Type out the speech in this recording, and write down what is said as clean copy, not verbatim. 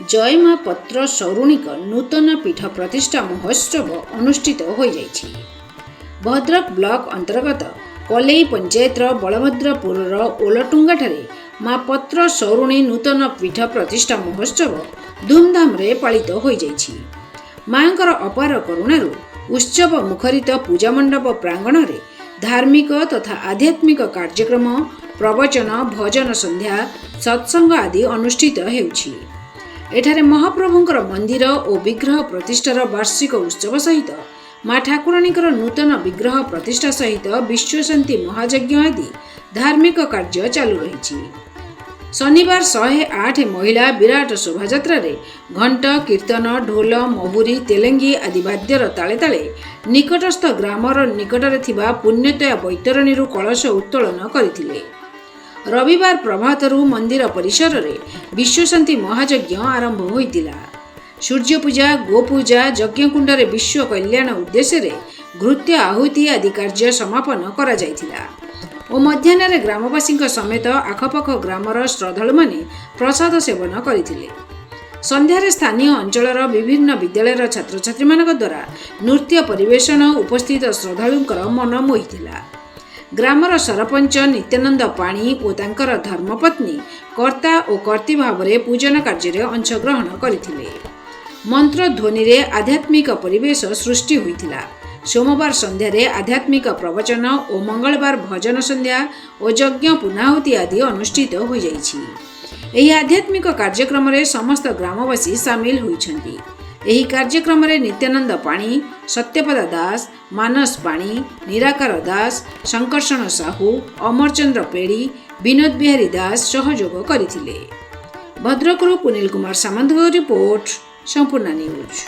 जय माँ पत्र सौरुणिक नूतन पीठ प्रतिष्ठा महोत्सव अनुष्ठित हो जाइछि। भद्रक ब्लॉक अंतर्गत कलेई पंचायतर बलभद्रपुर ओलटुंगाठारे माँ पत्र सौरुणी नूतन पीठ प्रतिष्ठा महोत्सव धूमधाम रे पालित हो जाइछि। माँकर अपार करुणारु उत्सव मुखरित पूजा मंडप प्रांगण रे धार्मिक तथा आध्यात्मिक कार्यक्रम, प्रवचन, भजन संध्या, सत्संग आदि अनुष्ठित हेउछि। एठारे महाप्रभुंकर मंदिर और विग्रह प्रतिष्ठार वार्षिक उत्सव सहित माँ ठाकुराणीकर नूतन विग्रह प्रतिष्ठा सहित विश्वशांति महायज्ञ आदि धार्मिक कार्य चालू रही। शनिवार 108 महिला विराट शोभायात्रा रे घंट, कीर्तन, ढोल, महुरी, तेलेंगी आदि वाद्यर ताले ताले निकटस्थ ग्रामर निकटरे थिबा पुण्यतया बैतरणी कलश उत्तोलन करथिले। रविवार प्रभातरू मंदिर परिसर रे विश्वशांति महायज्ञ आरंभ होइतिला। सूर्य पूजा, गोपूजा, यज्ञकुंड रे विश्व कल्याण उद्देश्य रे घृत्य आहुति आदि कार्य समापन करा जाइतिला और मध्याह्न ग्रामवासी समेत आखपाख ग्रामर श्रद्धालु माने प्रसाद सेवन करथिले। संध्यार स्थानीय अंचलर विभिन्न विद्यालयर छात्र छात्री मानक द्वारा नृत्य परिवेषण उपस्थित श्रद्धालुंकर मन मोहितिला। ग्रामर सरपंच नित्यानंद पाणी और तांकर धर्मपत्नी कर्ता और कर्ती भाव में पूजन कार्य में अंशग्रहण करथिले। मंत्र ध्वनि रे आध्यात्मिक परिवेश सृष्टि होइतिला। सोमवार संध्यारे आध्यात्मिक प्रवचन और मंगलवार भजन संध्या और यज्ञ पुनाहुति आदि अनुष्ठित हो जाइछि। एही आध्यात्मिक कार्यक्रम रे समस्त ग्रामवासी सामिल होइछन्ति। एही कार्यक्रम रे नित्यानंद पाणी, सत्यपदा दास, मानस पाणी, निराकार दास, शंकरषण साहू, अमरचंद्र पेड़ी, विनोद बिहारी दास सहयोग करथिले। भद्रकरू पुनील कुमार सामंत रिपोर्ट, संपूर्ण न्यूज।